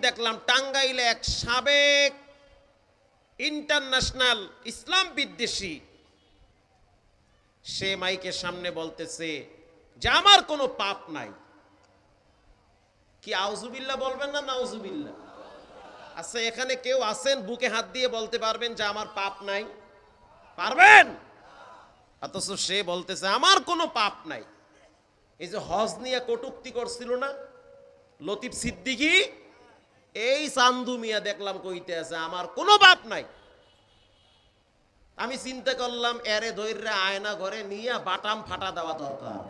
দেখলাম টাঙ্গাইলে এক সাবেক ইন্টারন্যাশনাল ইসলাম বিদ্বেষী সে মাইকের সামনে বলতেছে যে আমার কোনো পাপ নাই। কি আউজুবিল্লাহ বলবেন না নাউজুবিল্লাহ? আচ্ছা, এখানে কেউ আছেন বুকে হাত দিয়ে বলতে পারবেন যে আমার পাপ নাই? পারবেন? অথচ সে বলতেছে আমার কোনো পাপ নাই। এই যে হজ নিয়ে কটূক্তি করছিল না লতিফ সিদ্দিকী, এই চান্দু মিয়া দেখলাম কইতে আছে আমার কোনো পাপ নাই। আমি চিন্তা করলাম এরে ধৈর্য আয়না ঘরে নিয়ে বাটাম ফাটা দেওয়া দরকার।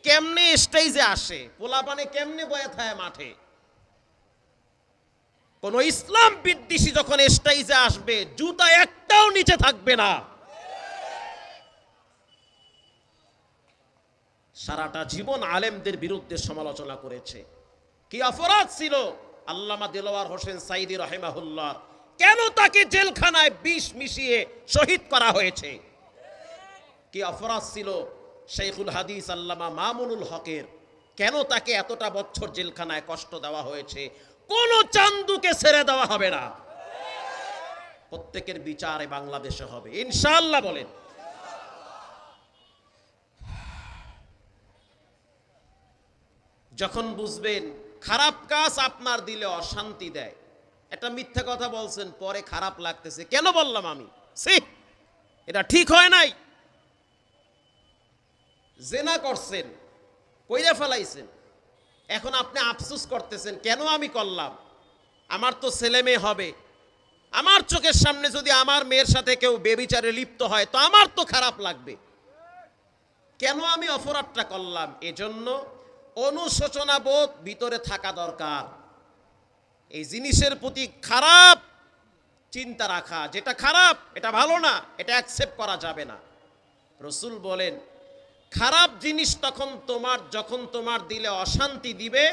কেমনে স্টেজে আসে, পোলাপানে কেমনে বয়ে থাকে মাঠে। কোন ইসলাম বিদ্বেষী যখন স্টেজে আসবে জুতা একটাও নিচে থাকবে না। সারাটা জীবন আলেমদের বিরুদ্ধে সমালোচনা করেছে। কি অপরাধ ছিল আল্লামা দেলোয়ার হোসেন সাইদি রাহিমাহুল্লাহ? কেন তাকে জেলখানায় বিষ মিশিয়ে শহীদ করা হয়েছে? কি অপরাধ ছিল শেখুল হাদিস আল্লামা মামুনুল হকের? কেন তাকে এতটা বছর জেলখানায় কষ্ট দেওয়া হয়েছে? কোন চান্দুকে ছেড়ে দেওয়া হবে না। প্রত্যেকের বিচারে বাংলাদেশে হবে ইনশাআল্লাহ। বলেন যখন বুঝবেন খারাপ কাজ আপনার দিলে অশান্তি দেয়, এটা মিথ্যা কথা বলছেন, পরে খারাপ লাগতেছে, কেন বললাম আমি, এটা ঠিক হয় নাই। জেনা করছেন, কইরা ফেলাইছেন, এখন আপনি আফসোস করতেছেন কেন আমি করলাম, আমার তো ছেলে মেয়ে হবে, আমার চোখের সামনে যদি আমার মেয়ের সাথে কেউ বেবিচারে লিপ্ত হয় তো আমার তো খারাপ লাগবে, কেন আমি অপরাধটা করলাম। এজন্য অনুশোচনা বোধ ভিতরে থাকা দরকার। এই জিনিসের প্রতি খারাপ চিন্তা রাখা, যেটা খারাপ এটা ভালো না, এটা অ্যাকসেপ্ট করা যাবে না। রসুল বলেন খারাপ জিনিস যখন তোমার দিলে অশান্তি দিবে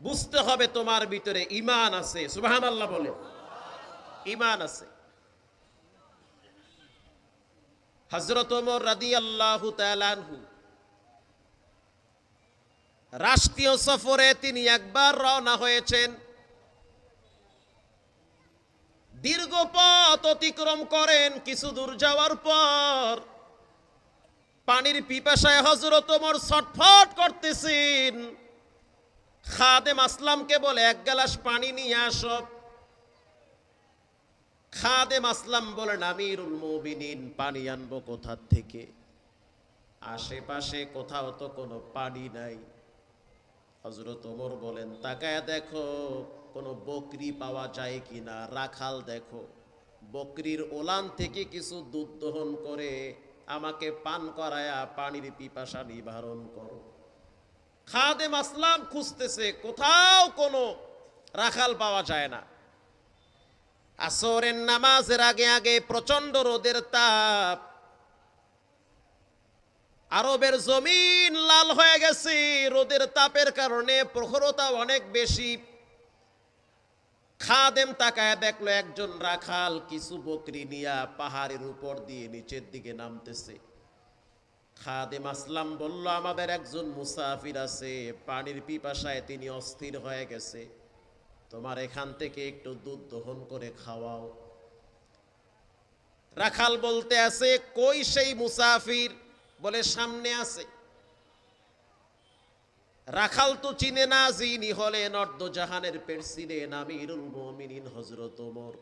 বুঝতে হবে তোমার ভিতরে ঈমান আছে। সুবহানাল্লাহ বলে, ঈমান আছে। হযরত ওমর রাদিয়াল্লাহু তাআলা আনহু রাষ্ট্রীয় সফরে তিনি একবার রওনা হয়েছেন। দীর্ঘ পথ অতিক্রম করেন, কিছু দূর যাওয়ার পর পানির পিপাসায় হযরত ওমর ছটফট করতেছেন। খাদেম আসলামকে বলে এক গ্লাস পানি নিয়ে আসো। খাদেম আসলাম বলেন আমিরুল মুমিনিন পানি আনবো কোথা থেকে? আশেপাশে কোথাও তো কোনো পানি নাই। হযরত ওমর বলেন তাকায় দেখো কোনো বকরি পাওয়া যায় কিনা, রাখাল দেখো, বকরির ওলান থেকে কিছু দুধ দহন করে আমাকে পান করায়া পানির পিপাসা নিবারণ করো। খাদেম আসলাম খুঁজতেছে, কোথাও কোনো রাখাল পাওয়া যায় না। আসরের নামাজের আগে আগে প্রচন্ড রোদের তাপ, আরবের জমিন লাল হয়ে গেছে রোদের তাপের কারণে, প্রখরতা অনেক বেশি। খাদেম তাকায় দেখলো একজন রাখাল কিছু বকরি নিয়া পাহাড়ের উপর দিয়ে নিচের দিকে নামতেছে। খাদেম আসলাম বলল আমাদের একজন মুসাফির আছে, পানির পিপাসায় তিনি অস্থির হয়ে গেছে, তোমার এখান থেকে একটু দুধ দহন করে খাওয়াও। রাখাল বলতে আছে কই সেই মুসাফির? বলে সামনে আছে। রাখাল তো চিনে না যিনি হলেন অর্ধজাহানের প্রেসিডেন্ট আমিরুল মুমিনিন হযরত ওমর।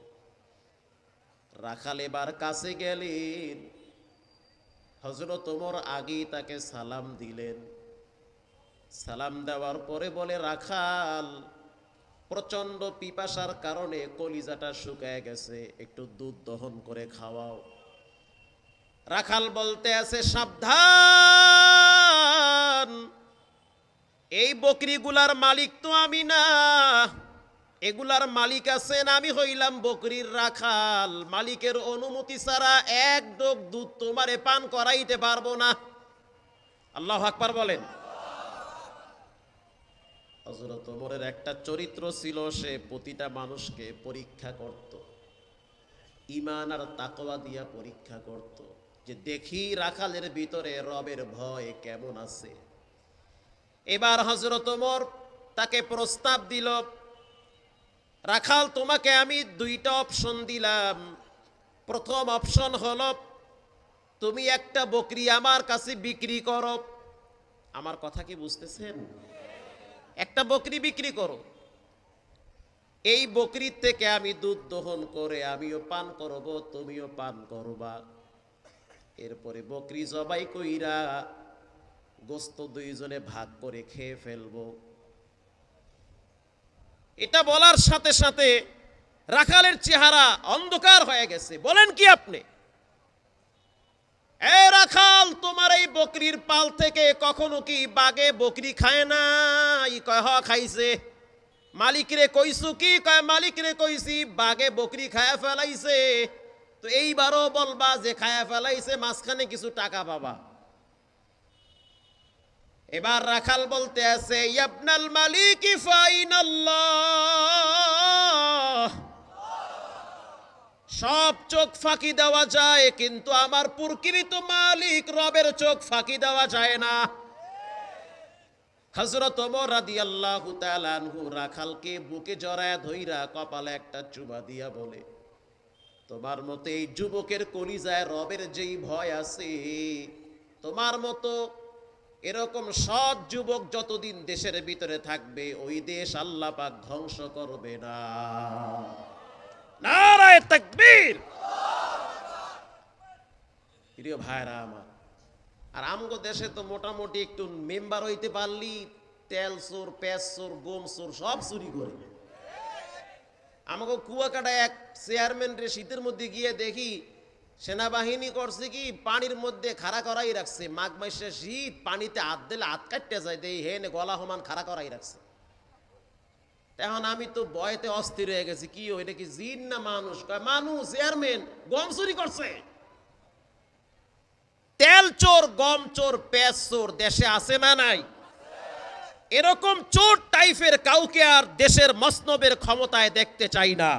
রাখাল এবার কাছে গেলেন, হযরত ওমর আগেই তাকে সালাম দিলেন। সালাম দেওয়ার পরে বলে রাখাল প্রচন্ড পিপাসার কারণে কলিজাটা শুকায় গেছে, একটু দুধ দহন করে খাওয়াও। রাখাল বলতে আছে সাবধান, এই বকরিগুলার মালিক তো আমি না, এগুলার মালিক আছেন আমি, হইলাম বকরির রাখাল। মালিকের অনুমতি ছাড়া এক ডোক দুধ তোমারে পান করাইতে পারবো না। আল্লাহু আকবার বলেন। হযরত ওমরের একটা চরিত্র ছিল, সে প্রতিটা মানুষকে পরীক্ষা করত, ঈমান আর তাকওয়া দিয়া পরীক্ষা করত, যে দেখি রাখালের ভিতরে রবের ভয় কেমন আছে। এবার হযরত ওমর তাকে প্রস্তাব দিল, রাখাল তোমাকে আমি দুইটা অপশন দিলাম। প্রথম অপশন হলো তুমি একটা বকরি আমার কাছে বিক্রি করো। আমার কথা কি বুঝতেছেন? একটা বকরি বিক্রি করো, এই বকরির থেকে আমি দুধ দহন করে আমিও পান করব, তুমিও পান করবা। এরপরে বকরি জবাই কইরা গোস্ত দুইজনে ভাগ করে খেয়ে ফেলবো। এটা বলার সাথে সাথে রাখালের চেহারা অন্ধকার হয়ে গেছে। বলেন কি আপনি? এ রাখাল, তোমার এই বকরির পাল থেকে কখনো কি বাগে বকরি খায় না? কয় হ খাইছে। মালিক রে কইছু কি? কয় মালিক রে কইছি, বাগে বকরি খায়া ফেলাইছে। তো এইবারও বলবা যে খায়া ফেলাইছে, মাঝখানে কিছু টাকা পাবা। এবার রাখাল বলতে আছে, ইয়াবনাল মালিক ফাইনাল্লাহ। সব চোখ ফাঁকি দেওয়া যায়, কিন্তু আমার প্রকৃত মালিক রবের চোখ ফাঁকি দেওয়া যায় না। হযরত ওমর রাদিয়াল্লাহু তাআলা আনহু রাখালকে বুকে জড়ায় ধইরা কপালে একটা চুমা দিয়া বলে, তোমার মতো এই যুবকের কলিজায় রবের যেই ভয় আছে, তোমার মতো এরকম সৎ যুবক যতদিন দেশের ভিতরে থাকবে, ওই দেশ আল্লাহ পাক ধ্বংস করবে না। নারায়ে তাকবীর। প্রিয় ভাইরা আমার, আর আমগো দেশে তো মোটামুটি একটু মেম্বার হইতে পারলি তেল চোর, পেঁয়াজ চোর, গম চোর সব চুরি করে। আমাকে কুয়াকাটা এক চেয়ারম্যান রে শীতের মধ্যে গিয়ে দেখি সেনাবাহিনী করছে কি পানির মধ্যে খাড়া করাই রাখছে। মাঘ মাসে শীত, পানিতে হাত দিলে হাত কাটতে যায়, দেই হেনে গলা সমান খাড়া করাই রাখছে। এখন আমি তো ভয়তে অস্থির হয়ে গেছি, কি এটা কি জিন না মানুষ? কয় মানুষ। চেয়ারম্যান গম চুরি করছে। তেল চোর, গম চোর, পেঁয়াজ চোর দেশে আছে না নাই? এরকম চোর টাইপের কাউকে আর দেশের মসনবের ক্ষমতায় দেখতে চাই না।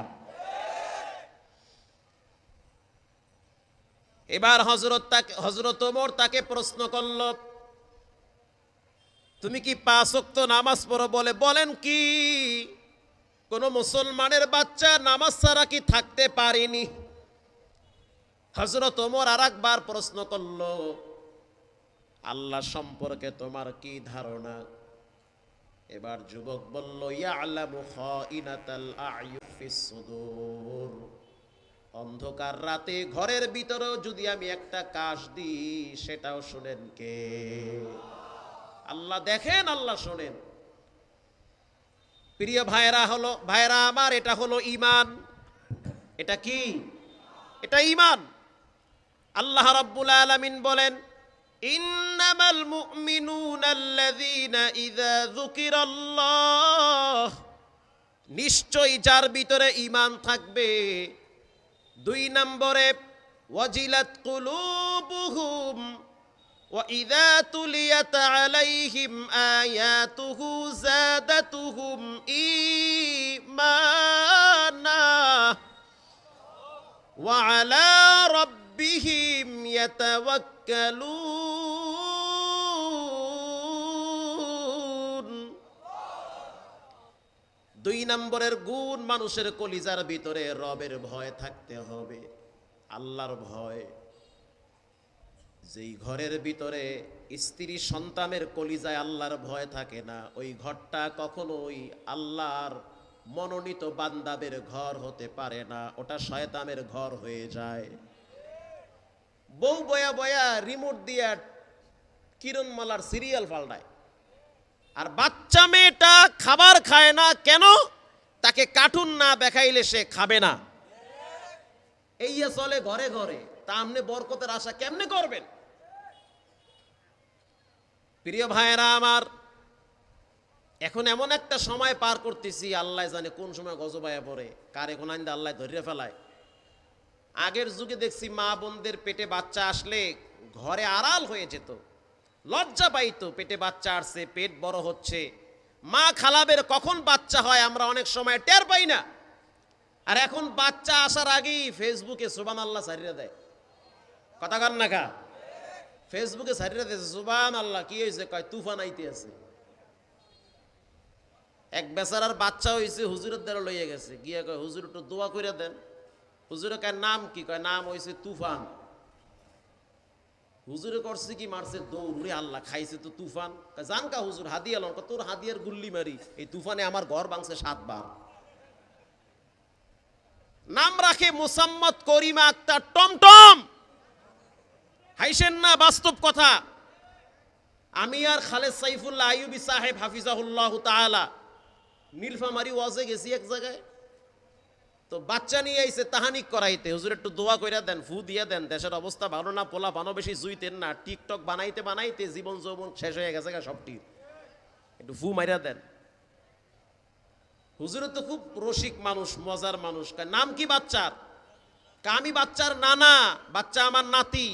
এবার হযরত ওমর তাকে প্রশ্ন করল, তুমি কি 5 ওয়াক্ত নামাজ পড়ো? বলেন কি কোন মুসলমানের বাচ্চা নামাজ ছাড়া কি থাকতে পারেনি? হযরত ওমর আরেকবার প্রশ্ন করল, আল্লাহ সম্পর্কে তোমার কি ধারণা? এবার যুবক বলল, ইয়ালামু খাইনাতাল আ'য়ুন ফিস সুদূর। অন্ধকার রাতে ঘরের ভিতরেও যদি আমি একটা কাশ দিই, সেটাও শুনেন কে? আল্লাহ দেখেন, আল্লাহ শোনেন। প্রিয় ভাইরা আমার, এটা হলো ঈমান। এটা কি? এটা ঈমান। আল্লাহ রাব্বুল আলামিন বলেন, ইন্নামাল মুমিনুনা আল্লাযীনা ইযা যুকিরাল্লাহ। নিশ্চয়ই যার ভিতরে ঈমান থাকবে। 2 নম্বরে, ওয়াজিলাত কুলুবুহুম ওয়া ইযা তুলিয়াত আলাইহিম আয়াতুহু যাদাতুহুম ঈমানা ওয়া আলা রাব্বিহিম ইয়াতাওয়াক্কালুন। 2 নম্বরের গুণ, মানুষের কলিজার ভিতরে রবের ভয় থাকতে হবে, আল্লাহর ভয়। যেই ঘরের ভিতরে স্ত্রী সন্তানের কলিজায় আল্লাহর ভয় থাকে না, ওই ঘরটা কখনোই আল্লাহর মনোনীত বান্দাদের ঘর হতে পারে না, ওটা শয়তানের ঘর হয়ে যায়। বউ বয়া বয়া রিমোট দিয়া কিরণমালার সিরিয়াল পাল্টায়, আর বাচ্চা মেয়েটা খাবার খায় না কেন? তাকে কার্টুন না দেখাইলে সে খাবে না। এই চলে ঘরে ঘরে, তা আপনি বরকতের আশা কেমনে করবেন? প্রিয় ভাইয়েরা আমার, এখন এমন একটা সময় পার করতেছি, আল্লাহ জানে কোন সময় গজবায়া পড়ে, কারে কোন আইন্দা আল্লাহ ধরিয়ে ফেলায়। আগের যুগে দেখছি মা বোনদের পেটে বাচ্চা আসলে ঘরে আড়াল হয়ে যেত, লজ্জা পাইতো। পেটে বাচ্চা আসছে, পেট বড় হচ্ছে, মা খালাবের কখন বাচ্চা হয় আমরা অনেক সময় টের পাই না। আর এখন বাচ্চা আসার আগেই ফেসবুকে সুবহানাল্লাহ সারিয়ে দেয়। কথা কান না কা? ফেসবুকে সারিয়ে দিয়েছে সুবহানাল্লাহ। কি হয়েছে? কয় তুফান আইতে আছে। এক বেচারার বাচ্চা হয়েছে, হুজুরের দ্বারা লইয়া গেছে, গিয়া কয় হুজুর একটু দোয়া করে দেন। হুজুরে কয় নাম কি? কয় নাম হয়েছে তুফান। হুজুরে করছে কি? মারছে দৌড়ে, আল্লাহ খাইছে তো তুফান। জান কা হুজুর হাদিয়া লন। তোর হাদিয়ার গুল্লি মারি, এই তুফানে আমার ঘর ভাঙছে 7 বার। নাম রাখে মোসাম্মদ করিমা আক্তার টমটম। হাইসেন না, বাস্তব কথা। আমি আর খালেদ সাইফুল্লাহ আইয়ুবী সাহেব হাফিজাহুল্লাহ তাআলা নীলফামারী ওয়াজে গেছি এক জায়গায়, তো বাচ্চা নিয়ে আইছে তাহানিক করাইতে, হুজুর একটু দোয়া কইরা দেন, ফু দিয়া দেন, দেশের অবস্থা ভালো না, পোলা বানো বেশি জুইতেন না, টিকটক বানাইতে বানাইতে জীবন যৌবন শেষ হয়ে গেছে সবটি, একটু ফু মাইরা দেন। হুজুরে তো খুব রসিক মানুষ, মজার মানুষ। নাম কি বাচ্চার? আমি বাচ্চার নানা, বাচ্চা আমার নাতি।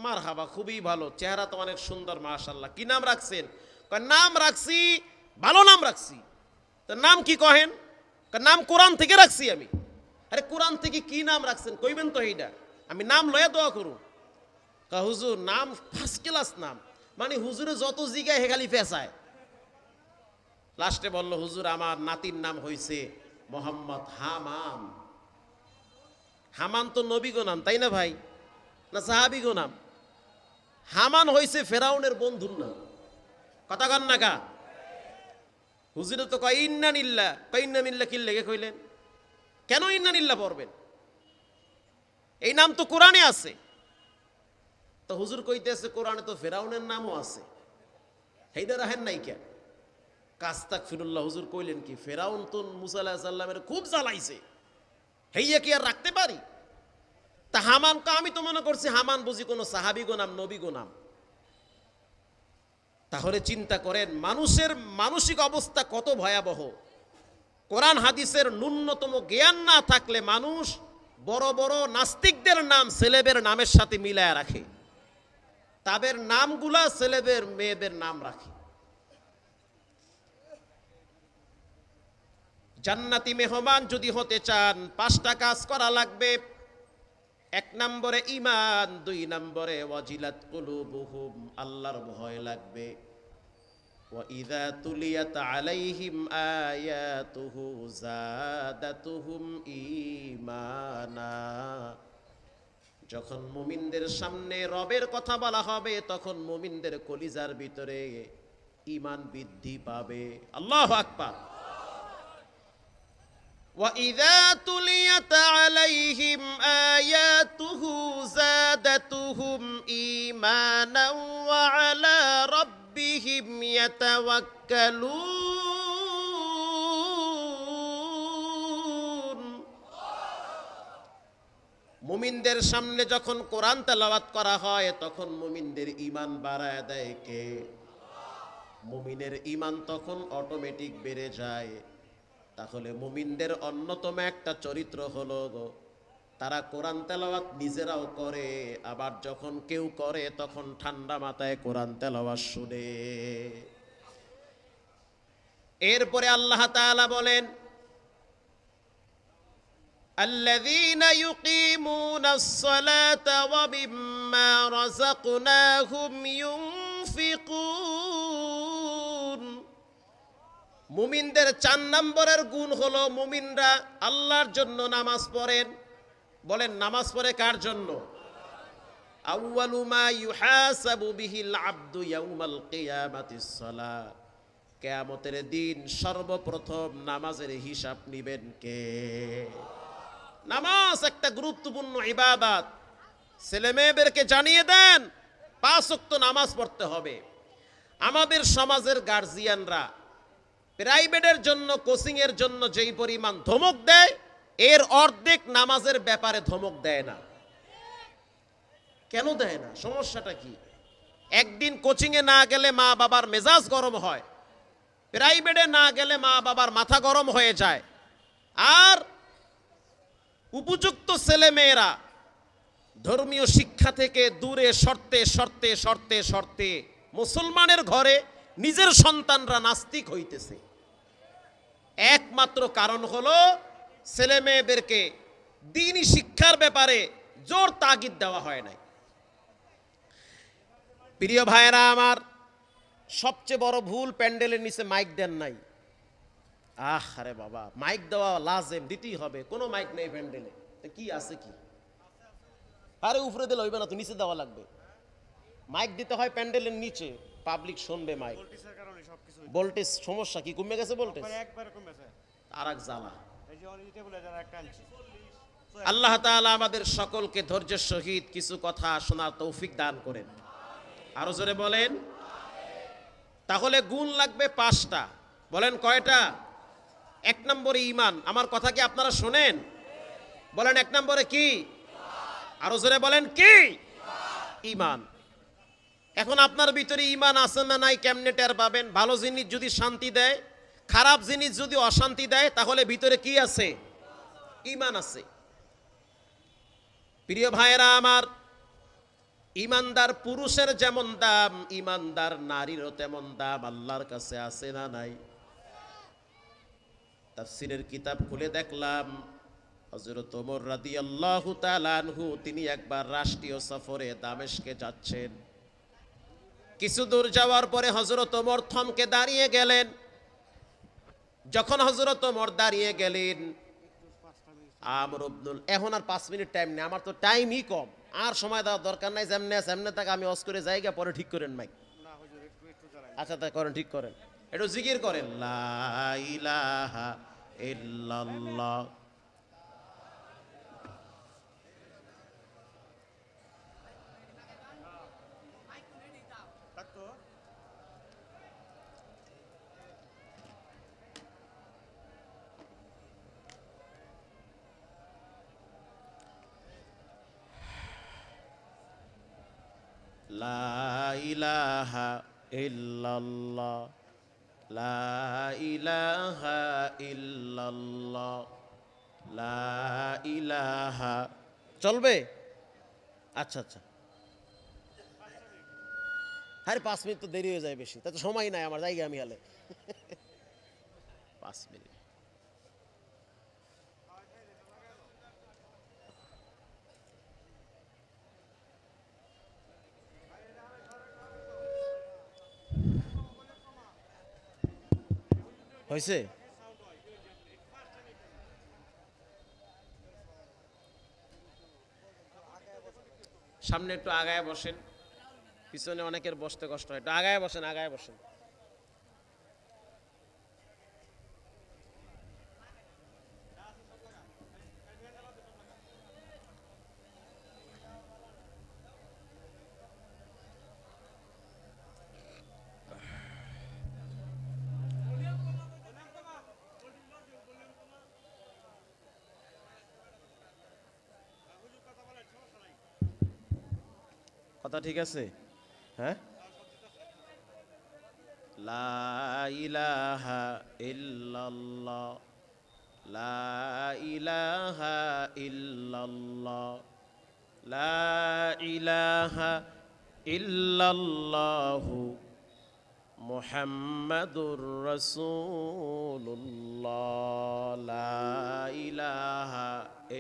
মার হাবা, খুবই ভালো, চেহারা তো অনেক সুন্দর মাশাআল্লাহ। কি নাম রাখছেন? নাম রাখছি, ভালো নাম রাখছি। তো নাম কি কহেন? নাম কোরআন থেকে রাখছি আমি। আরে কোরআন থেকে কি নাম রাখছেন কইবেন তো এইটা, আমি নাম লয়া দোয়া করুন। হুজুর নাম ফার্স্ট ক্লাস নাম, মানে হুজুরে যত জিগায় হে খালি ফেসায়। লাস্টে বলল হুজুর আমার নাতির নাম হয়েছে মোহাম্মদ হামান। হামান তো নবী গো নাম, তাই না ভাই? না সাহাবী গো নাম? হামান হয়েছে ফেরাউনের বন্ধুর নাম। কথা কন না কা? হুজুরে তো কয় ইন্না নিল্লাহ, কয় ইন্না নিল্লাহ কি লেগে কইলেন? কেন ইন্না নিল্লাহ পড়বেন? এই নাম তো কোরআনে আছে। তো হুজুর কইতেছে কোরআনে তো ফেরাউনের নামও আছে, হেইডা রাখেন নাই কেন? কাস্তাগফিরুল্লাহ। হুজুর কইলেন কি, ফেরাউন তো মুসা আলাইহিস সালামের খুব জ্বালাইছে, হেইয়া কি আর রাখতে পারি? তা হামান, আমি তো মনে করছি হামান বুঝি কোনো সাহাবী গো নাম, নবী গো নাম। তাহলে চিন্তা করেন মানুষের মানসিক অবস্থা কত ভয়াবহ। কোরআন হাদিসের ন্যূনতম জ্ঞান না থাকলে মানুষ বড় বড় নাস্তিকদের নাম ছেলেদের নামের সাথে মিলায়া রাখে, তাদের নামগুলা ছেলেদের মেয়েদের নাম রাখে। জান্নাতি মেহমান যদি হতে চান 5টা কাজ করা লাগবে। 1 নম্বরে ঈমান, 2 নম্বরে ওয়াজিলাত কুলুবুহুম, আল্লাহর ভয় লাগবে। ওয়া ইযা তুলিয়াত আলাইহিম আয়াতুহু যাদাতুহুম ঈমানা। যখন মুমিনদের সামনে রবের কথা বলা হবে তখন মুমিনদের কলিজার ভিতরে ঈমান বৃদ্ধি পাবে। আল্লাহু আকবার। وَإِذَا تُلِيَتْ عَلَيْهِمْ آيَاتُهُ زَادَتْهُمْ إِيمَانًا وَعَلَى رَبِّهِمْ يَتَوَكَّلُونَ। মুমিনদের সামনে যখন কোরআন তেলাওয়াত করা হয় তখন মুমিনদের ঈমান বাড়ায় দেয় কে? মুমিনের ঈমান তখন অটোমেটিক বেড়ে যায়। তাহলে মুমিনদের অন্যতম একটা চরিত্র হলো তারা কোরআন তেলাওয়াত নিজেরাও করে, আবার যখন কেউ করে তখন ঠান্ডা মাথায় কোরআন তেলাওয়াত শুনে। এরপরে আল্লাহ তাআলা বলেন আল্লাযীনা ইউকিমুনাস সালাতা ওয়া মিম্মা রাযাকনাহুম ইউনফিকুন। মুমিনদের 4 নম্বরের গুণ হলো মুমিনরা আল্লাহর জন্য নামাজ পড়েন। বলেন নামাজ পড়ে কার জন্য? আউয়ালু মা ইউহাসাবু বিহিল আবদু ইয়াউমাল কিয়ামাতিস সালাত। কিয়ামতের দিন সর্বপ্রথম নামাজের হিসাব নেবেন কে? নামাজ একটা গুরুত্বপূর্ণ ইবাদত। ছেলেমেয়েদেরকে জানিয়ে দেন 5 ওয়াক্ত নামাজ পড়তে হবে। আমাদের সমাজের গার্জিয়ানরা প্রাইভেটের জন্য, কোচিং এর জন্য যেই পরিমাণ ধমক দেয় এর অর্ধেক নামাজের ব্যাপারে ধমক দেয় না। কেন দেয় না? সমস্যাটা কি? একদিন কোচিং এ না গেলে মা বাবার মেজাজ গরম হয়, প্রাইভেটে না গেলে মা বাবার মাথা গরম হয়ে যায়। আর উপযুক্ত ছেলে মেয়েরা ধর্মীয় শিক্ষা থেকে দূরে সরতে সরতে সরতে সরতে মুসলমানের ঘরে নিজের সন্তানরা নাস্তিক হইতেছে। একমাত্র কারণ হলো ছেলে মেয়েদেরকে দ্বীনি শিক্ষার ব্যাপারে জোর তাগিদ দেওয়া হয় নাই। প্রিয় ভাইয়েরা আমার, সবচেয়ে বড় ভুল প্যান্ডেলের নিচে মাইক দেন নাই। আরে বাবা, মাইক দেওয়া লাজেম, দিতেই হবে, কোনো মাইক নেই প্যান্ডেলে, তো কি আছে কি? আরে উপরে দিলে হইবে না, তো নিচে দেওয়া লাগবে। মাইক দিতে হয় প্যান্ডেলের নিচে, পাবলিক শুনবে মাইক। ভোল্টেজ সমস্যা কি, কমে গেছে ভোল্টেজ? আর এক জ্বালা। আল্লাহ তাআলা আমাদের সকলকে ধৈর্যের সহিত কিছু কথা শোনার তৌফিক দান করেন। আরো জোরে বলেন। তাহলে গুণ লাগবে 5টা। বলেন কয়টা? 1 নম্বরে ঈমান। আমার কথা কি আপনারা শোনেন? বলেন 1 নম্বরে কি? আরো জোরে বলেন কি? ঈমান। এখন আপনার ভিতরে ঈমান আছে না নাই কেমনে টের পাবেন? ভালো জিনিস যদি শান্তি দেয়, খারাপ জিনিস যদি অশান্তি দেয়, তাহলে ভিতরে কি আছে? ঈমান আছে। প্রিয় ভাইয়েরা আমার, ঈমানদার পুরুষের যেমন দাম, ঈমানদার নারীরও তেমন দাম আল্লাহর কাছে আছে না নাই? তাফসীরের কিতাব খুলে দেখলাম, হযরত ওমর রাদিয়াল্লাহু তাআলা আনহু তিনি একবার রাষ্ট্রীয় সফরে দামেস্কে যাচ্ছেন। কিছু দূর যাওয়ার পরে হযরত ওমর থমকে দাঁড়িয়ে গেলেন। যখন হযরত ওমর দাঁড়িয়ে গেলেন, আমর ইবনুল, এখন আর 5 মিনিট টাইম নেই, আমার তো টাইমই কম, আর সময় দেওয়ার দরকার নাই। যেমনে আছে এমনি তাকে আমি অস করে জায়গা পরে ঠিক করেন মাইক। আচ্ছা তাই করেন, ঠিক করেন, একটু জিকির করেন, লা ইলাহা ইল্লাল্লাহ। লা ইলাহা ইল্লাল্লাহ, লা ইলাহা ইল্লাল্লাহ, লা ইলাহা। চলবে? আচ্ছা আচ্ছা। আরে 5 মিনিট তো দেরি হয়ে যায় বেশি, তা তো সময় নাই আমার, জায়গা আমি হালে 5 মিনিট। হয়েছে? সামনে একটু আগায় বসেন, পিছনে অনেকের বসতে কষ্ট হয়, একটু আগায় বসেন, আগায় বসেন। কথা ঠিক আছে? হ্যাঁ। লা ইলাহা ইল্লাল্লাহ, লা ইলাহা ইল্লাল্লাহ, লা ইলাহা ইল্লাল্লাহু মুহাম্মাদুর রাসূলুল্লাহ, লা ইলাহা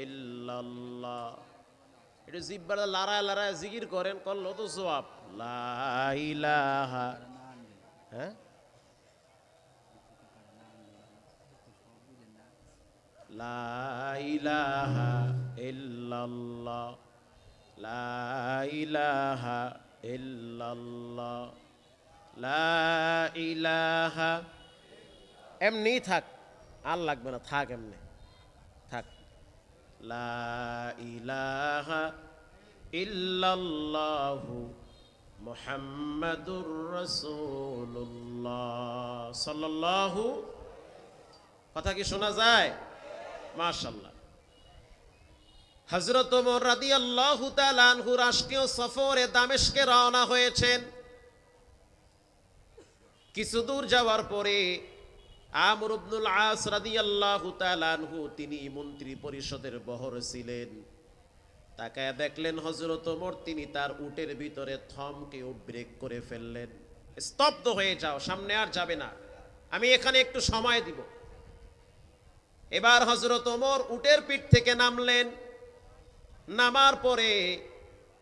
ইল্লাল্লাহ। এটা জিব্বাটা লড়ায় লড়ায় জিকির করেন, করলো তো জবাব, লা ইলাহা। হ্যাঁ, লা ইলাহা ইল্লাল্লাহ, লা ইলাহা ইল্লাল্লাহ, লা ইলাহা। এমনি থাক, আর লাগবে না, থাক এমনি থাক। লা ইলাহা ইল্লাল্লাহু মুহাম্মাদুর রাসূলুল্লাহ সাল্লাল্লাহু। কথা কি শোনা যায়? মাশাআল্লাহ। হযরত ওমর রাদিয়াল্লাহু তাআলা আনহু রাষ্ট্রীয় সফরে দামেস্কে রওনা হয়েছেন। কিছু দূর যাওয়ার পরে আমর ইবনুল আস রাদিয়াল্লাহু তাআলা আনহু তিনি মন্ত্রী পরিষদের বহর ছিলেন। তাকায় দেখলেন হযরত ওমর তিনি তার উটের ভিতরে থমকে ব্রেক করে ফেললেন। স্তব্ধ হয়ে যাও, সামনে আর যাবে না, আমি এখানে একটু সময় দিব। এবার হযরত ওমর উটের পিঠ থেকে নামলেন। নামার পরে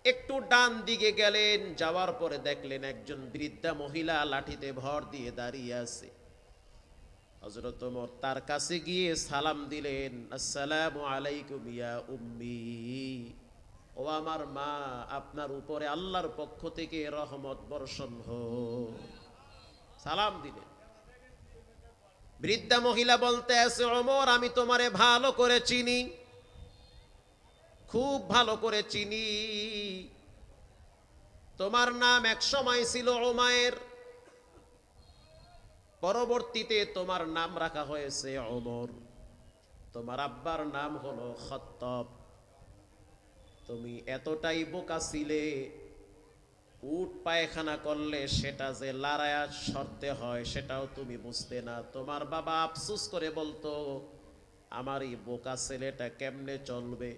একটু ডান দিকে গেলেন, যাওয়ার পরে দেখলেন একজন বৃদ্ধা মহিলা লাঠিতে ভর দিয়ে দাঁড়িয়ে আছে। হযরত ওমর তার কাছে গিয়ে সালাম দিলেন, আসসালামু আলাইকুম ইয়া উম্মি, ও আমার মা, আপনার উপরে আল্লাহর পক্ষ থেকে রহমত বর্ষণ হোক। সালাম দিলেন। বৃদ্ধা মহিলা বলতে আছে, ওমর আমি তোমারে ভালো করে চিনি, খুব ভালো করে চিনি। তোমার নাম এক সময় ছিল উমায়ের, পরবর্তীতে তোমার নাম রাখা হয়েছে ওমর। তোমার আব্বার নাম হলো খাত্তাব। তুমি এতটাই বোকা ছিলে, উট পায়খানা করলে সেটা যে লড়াইয়া সরতে হয় সেটাও তুমি বুঝতে না। তোমার বাবা আফসোস করে বলতো, আমার এই বোকা ছেলেটা কেমনে চলবে।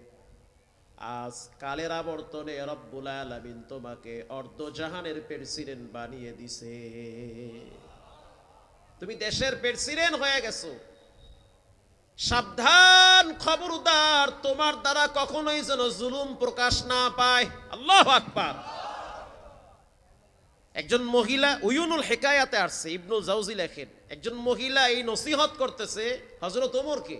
আজ কালের আবর্তনে রব্বুল আলামিন তোমাকে অর্ধজাহানের প্রেসিডেন্ট বানিয়ে দিছে, তুমি দেশের প্রেসিডেন্ট হয়ে গেছো। সাবধান, খবরদার, তোমার দ্বারা কখনোই যেন জুলুম প্রকাশ না পায়। আল্লাহু আকবার। একজন মহিলা, উয়ুনুল হিকায়াতে আসছে, ইবনুল জাওজি লেখেন, একজন মহিলা এই নসিহত করতেছে হযরত ওমরকে,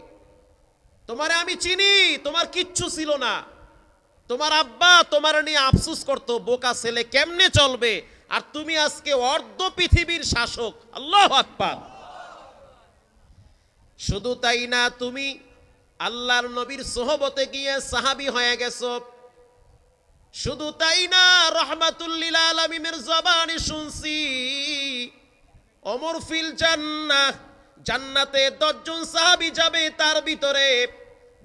তোমারে আমি চিনি, তোমার কিচ্ছু ছিল না, তোমার আব্বা তোমার নিয়ে আফসোস করতো, বোকা ছেলে কেমনে চলবে, আর তুমি আজকে অর্ধ পৃথিবীর শাসক। আল্লাহু আকবার। শুধু তাই না, তুমি আল্লাহর নবীর সোহবতে গিয়ে সাহাবী হয়ে গেছো। শুধু তাই না, রাহমাতুল লিল আলামিনের জবানে শুনছি, ওমর ফিল জান্নাহ, জান্নাতে 10 জন সাহাবী যাবে, তার ভিতরে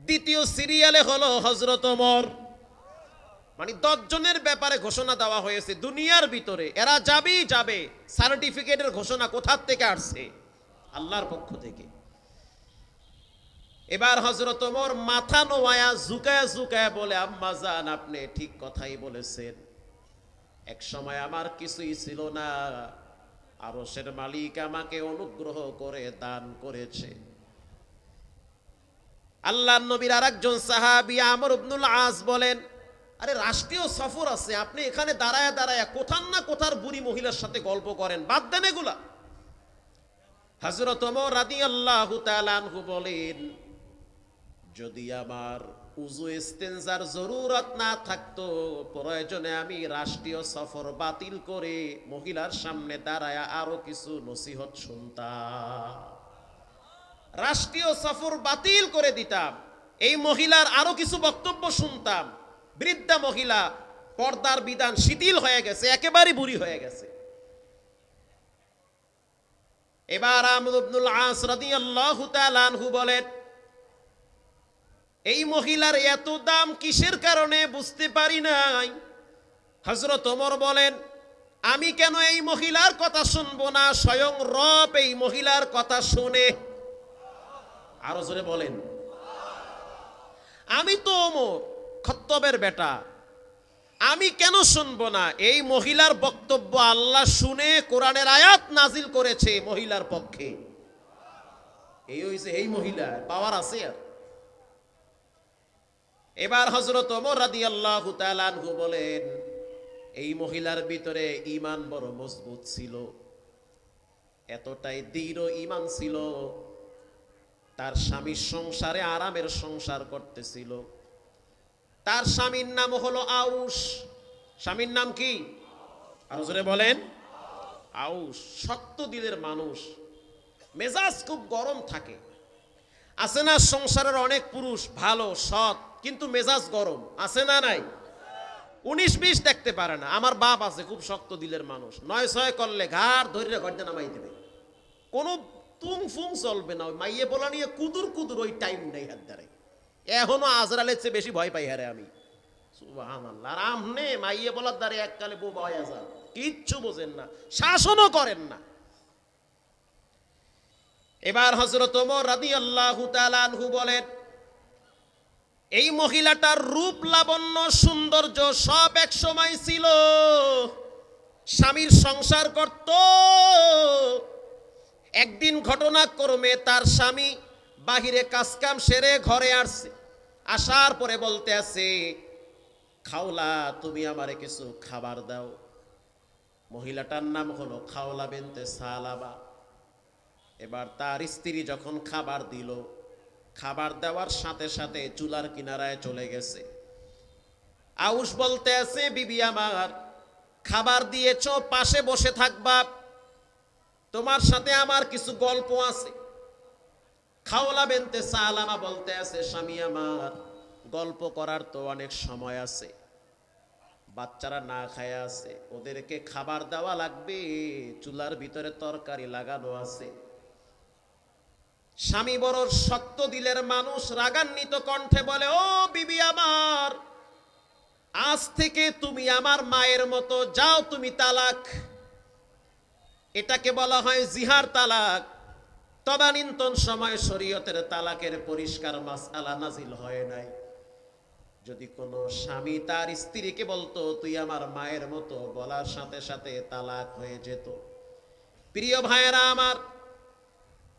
দ্বিতীয় সিরিয়ালে হলো হযরত ওমর। মানে 10 জনের ব্যাপারে ঘোষণা দেওয়া হয়েছে দুনিয়ার ভিতরে, এরা যাবেই যাবে। সার্টিফিকেটের ঘোষণা কোথার থেকে আসছে? আল্লাহর পক্ষ থেকে। এবার হযরত ওমর মাথা নোয়ায়া ঝুঁকায়া ঝুঁকায়া বলে, আম্মা জান, আপনি ঠিক কথাই বলেছেন, এক সময় আমার কিছুই ছিল না, আরশের মালিক আমাকে অনুগ্রহ করে দান করেছে। আল্লাহর নবীর আরেকজন সাহাবী আমর ইবনুল আস বলেন, আরে রাষ্ট্রীয় সফর আছে, আপনি এখানে দাঁড়ায় দাঁড়ায় কোথার না কোথার বুড়ি মহিলার সাথে গল্প করেন, বাদ দেন এগুলা। হযরত ওমর রাদিয়াল্লাহু তাআলা আনহু বলেন, যদি আমার উযু ইস্তেনজার জরুরত না থাকতো, প্রয়োজনে আমি রাষ্ট্রীয় সফর বাতিল করে মহিলার সামনে দাঁড়ায় আরো কিছু নসিহত শুনতাম, রাষ্ট্রীয় সফর বাতিল করে দিতাম, এই মহিলার আরো কিছু বক্তব্য শুনতাম। বৃদ্ধা মহিলা, পর্দার বিধান শিথিল হয়ে গেছে, একেবারে বুড়ি হয়ে গেছে। এবার আমর ইবনুল আস রাদিয়াল্লাহু তাআলা আনহু বলেন, এই মহিলার এত দাম কিসের কারণে বুঝতে পারি নাই। হযরত ওমর বলেন, আমি কেন এই মহিলার কথা শুনবো না, স্বয়ং রব এই মহিলার কথা শুনে। আরো জোরে বলেন। আমি তো ওমর, খত্তবের বেটা, আমি কেন শুনবো না? এই মহিলার বক্তব্য আল্লাহ শুনে কোরআনের আয়াত নাজিল করেছে মহিলার পক্ষে। এই হইছে এই মহিলা, পাওয়ার আছে। আর এবার হযরত ওমর রাদিয়াল্লাহু তাআলা আনহু বলেন, এই মহিলার ভিতরে ঈমান বড় মজবুত ছিল, এতটাই দৃঢ় ঈমান ছিল, তার স্বামীর সংসারে আরামের সংসার করতেছিল। তার স্বামীর নাম হলো আউস। স্বামীর নাম কি? আরো জোরে বলেন। আউস শক্ত দিলের মানুষ, মেজাজ খুব গরম থাকে। আছে না সংসারের অনেক পুরুষ ভালো সৎ, কিন্তু মেজাজ গরম, আছে না নাই? 19-20 দেখতে পারে না। আমার বাপ আছে, খুব শক্ত দিলের মানুষ, 9-6 করলে ঘাড় ধরে ঘরটা নামাই দেবে, কোনো তুম ফুম চলবে না। ওই মাইয়ে বলা নিয়ে কুদুর কুদুর, ওই টাইম নেই হাত ধরে। এখনো আজরালের চেয়ে বেশি ভয় পাই হারে আমি। সুবহানাল্লাহ। আর আমনে মাইয়ে বলার দ্বারে এককালে বউ বয়া যান, কিচ্ছু বোঝেন না, শাসনও করেন না। এবার হযরত ওমর রাদিয়াল্লাহু তাআলা আনহু বলেন, এই মহিলাটার রূপ লাবণ্য সৌন্দর্য সব এক সময় ছিল, স্বামীর সংসার করত। একদিন ঘটনাক্রমে তার স্বামী বাহিরে কাজকাম সেরে ঘরে আসছে, আসার পরে বলতে আছে, খাওলা, তুমি আমারে কিছু খাবার দাও। মহিলাটার নাম হলো খাওলা বিনতে সালাবা। এবার তার স্ত্রী যখন খাবার দিল, খাবার দেওয়ার সাথে সাথে চুলার কিনারায় চলে গেছে। আউস বলতে আছে, বিবি আমার, খাবার দিয়েছো, পাশে বসে থাকবা, তোমার সাথে আমার কিছু গল্প আছে। খাওলা বিনতে সালামা বলতে আছে, স্বামী আমার, গল্প করার তো অনেক সময় আছে, বাচ্চারা না খায়া আছে, ওদেরকে খাবার দেওয়া লাগবে, চুলার ভিতরে তরকারি লাগানো আছে। স্বামী বড় শক্ত দিলের মানুষ, রাগান্বিত কণ্ঠে বলে, ও বিবি আমার, আজ থেকে তুমি আমার মায়ের মতো, যাও তুমি তালাক। এটাকে বলা হয় জিহার তালাক। তদানীন্তন সময় শরীয়তের তালাকের পরিষ্কার মাসআলা নাজিল হয় নাই। যদি কোনো স্বামী তার স্ত্রীকে বলতো তুই আমার মায়ের মতো, বলার সাথে সাথে তালাক হয়ে যেত। প্রিয় ভাইয়েরা আমার,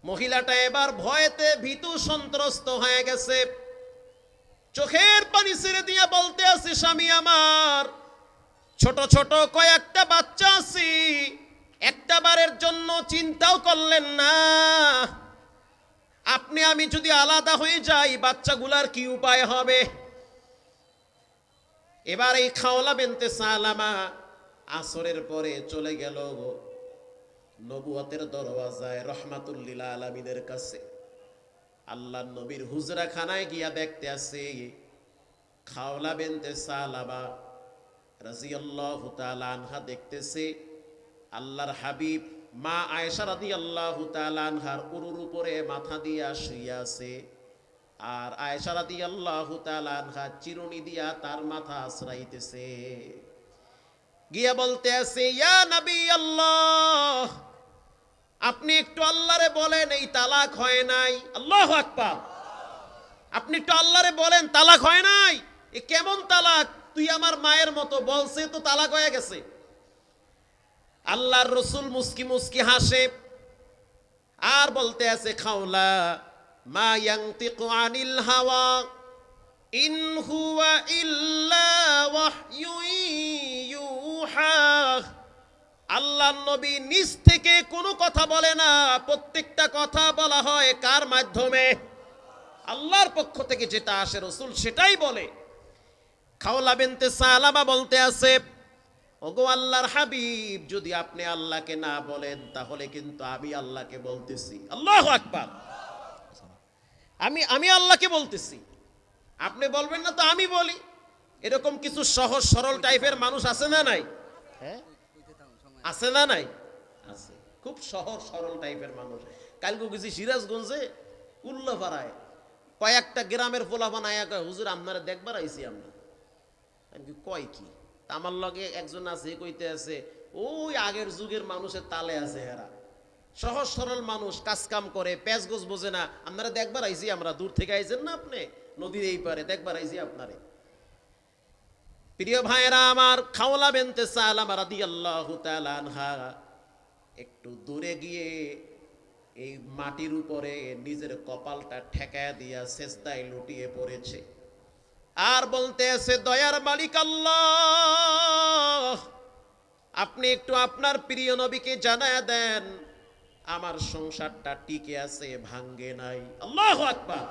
মহিলাটা এবার ভয়েতে ভীতু সন্ত্রস্ত হয়ে গেছে। চোখের পানি ছেড়ে দিয়ে বলতে আছে, স্বামী আমার, ছোট ছোট কয়েকটা বাচ্চা আছে, একটা বারের জন্য চিন্তাও করলেন না। আপনি আমি যদি আলাদা হয়ে যাই, বাচ্চাগুলার কি উপায় হবে? এবার এই খাওলা বিনতে সালামা আসরের পরে চলে গেল নবুয়তের দরওয়াজায় রহমাতুল্লিল আলামিনের কাছে। আল্লাহর নবীর হুজরাখানায় গিয়া দেখতে আছে খাওলা বিনতে সালামা রাদিয়াল্লাহু তাআলা আনহা দেখতেছে আল্লাহর হাবিব মা আয়েশা রাদিয়াল্লাহু তাআলা আনহার উরুর উপরে মাথা দিয়া শুয়ে আছে, আর আয়েশা রাদিয়াল্লাহু তাআলা আনহা চিরুনি দিয়া তার মাথা আছড়াইতেছে। গিয়া বলতে আছে, ইয়া নবী আল্লাহ, আপনি একটু আল্লাহরে বলেন এই তালাক হয় নাই। আল্লাহু আকবার। আপনি একটু আল্লাহরে বলেন তালাক হয় নাই। এ কেমন তালাক? তুই আমার মায়ের মতো, বলছে তো তালাক হয়ে গেছে। আল্লাহর রাসূল মুস্কি মুস্কি হাসে আর বলতে আছে, খাওলা, মা ইয়ানতিকু আনিল হাওয়া ইন হুয়া ইল্লা ওয়াহয়ুন ইউহা। আল্লাহর নবী নিজ থেকে কোনো কথা বলে না, প্রত্যেকটা কথা বলা হয় কার মাধ্যমে? আল্লাহর পক্ষ থেকে যেটা আসে রাসূল সেটাই বলে। খাওলা বিনতে সালামা বলতে আছে, ওগো আল্লাহর হাবিব, যদি আপনি আল্লাহকে না বলেন তাহলে কিন্তু আমি আল্লাহকে বলতেছি। আল্লাহু আকবার। আমি আল্লাহকে বলতেছি, আপনি বলবেন না তো আমি বলি। এরকম কিছু সহজ সরল টাইপের মানুষ আছে না নাই? হ্যাঁ, আছে না নাই? আছে, খুব সহজ সরল টাইপের মানুষ। কালকে গেছি সিরাজগঞ্জে উল্লাপাড়ায়, কয়েকটা গ্রামের পোলাপান আয়া কয়, হুজুর আপনারা দেখবার আইছি আমরা। আমি কয় কি? আমার লগে একজন আছে, কইতে আছে ওই আগের যুগের মানুষের তালে আছে এরা, সহজ সরল মানুষ, কাজ কাম করে, প্যাঁচ গোছ বোঝে না। আপনারা দেখবার আইছি আমরা, দূর থেকে আইছেন না আপনি, নদীর এই পারে, দেখবার আইছি আপনারে। প্রিয় ভাইয়েরা আমার, খাওলা বিনতে সালামা রাদিয়াল্লাহু তাআলা আনহা একটু দূরে গিয়ে এই মাটির উপরে নিজের কপালটা ঠেকায়া দিয়া সেজদায় লুটিয়ে পড়েছে আর বলতে আছে, দয়ার মালিক আল্লাহ, আপনি একটু আপনার প্রিয় নবীকে জানায়া দেন আমার সংসারটা টিকে আছে, ভাঙ্গে নাই। আল্লাহু আকবার।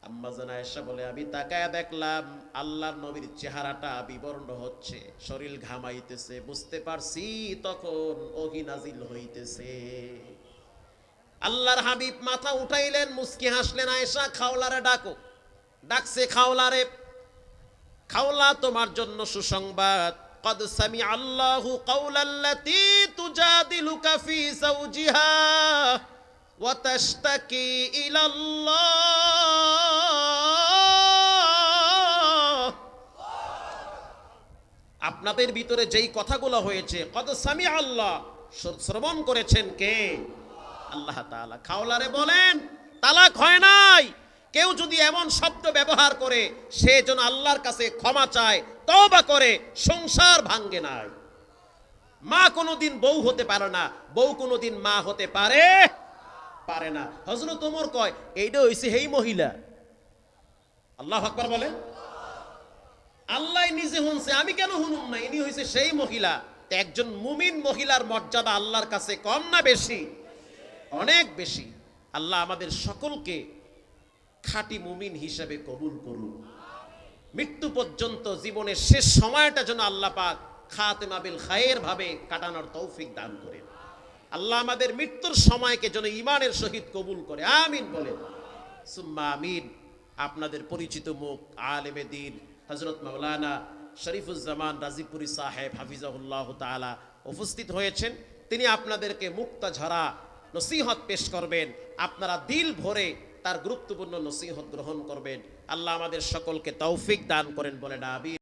আম্মা জান আয়েশা বলে, আমি তাকায়া দেখলাম আল্লাহর নবীর চেহারাটা বিবর্ণ হচ্ছে, শরীর ঘামাইতেছে, বুঝতে পারছি তখন ওহী নাজিল হইতেছে। আল্লাহর হাবিব মাথা উঠাইলেন, মুস্কি হাসলেন, আয়েশা খাওলারে ডাকো। ডাকছে খাওলারে, খাওলা তোমার জন্য সুসংবাদ, قد سمع الله قول التي تجادلك في زوجها وتشتكي إلى الله। আপনাদের ভিতরে যেই কথাগুলো হয়েছে, কদ সামি আল্লাহ, শ্রবণ করেছেন কে? আল্লাহ তাআলা। খাওলারে বলেন তালাক হয় নাই। কেউ যদি এমন শব্দ ব্যবহার করে সে যেন আল্লাহর কাছে ক্ষমা চায়, তওবা করে, সংসার ভাঙ্গে নাই। মা কোনোদিন বউ হতে পারে না, বউ কোনোদিন মা হতে পারে না। হযরত ওমর কয়, এইটা হইছে হেই মহিলা। আল্লাহু আকবার বলেন। আল্লাহ নিজে শুনছে, আমি কেন শুনুম না? ইনি হইছে সেই মহিলা। একজন মুমিন মহিলার মর্যাদা আল্লাহর কাছে কম না বেশি? অনেক বেশি। আল্লাহ আমাদের সকলকে খাঁটি মুমিন হিসেবে কবুল করুন। মৃত্যু পর্যন্ত জীবনের শেষ সময়টা যেন আল্লাহ পাক খাতেমা বিল খায়ের ভাবে কাটানোর তৌফিক দান করেন। আল্লাহ আমাদের মৃত্যুর সময়কে যেন ঈমানের সহিত কবুল করে, আমিন বলেন সুম্মা আমিন। আপনাদের পরিচিত মুখ আলেমে দ্বীন হযরত মাওলানা শরীফুজ্জামান রাজিপুরি সাহেব হাফিজাহুল্লাহ তাআলা উপস্থিত হয়েছেন। তিনি আপনাদেরকে মুক্তা ঝরা নসিহত পেশ করবেন। আপনারা দিল ভরে তার গুরুত্বপূর্ণ নসিহত গ্রহণ করবেন। আল্লাহ আমাদের সকলকে তৌফিক দান করেন বলেন আমিন।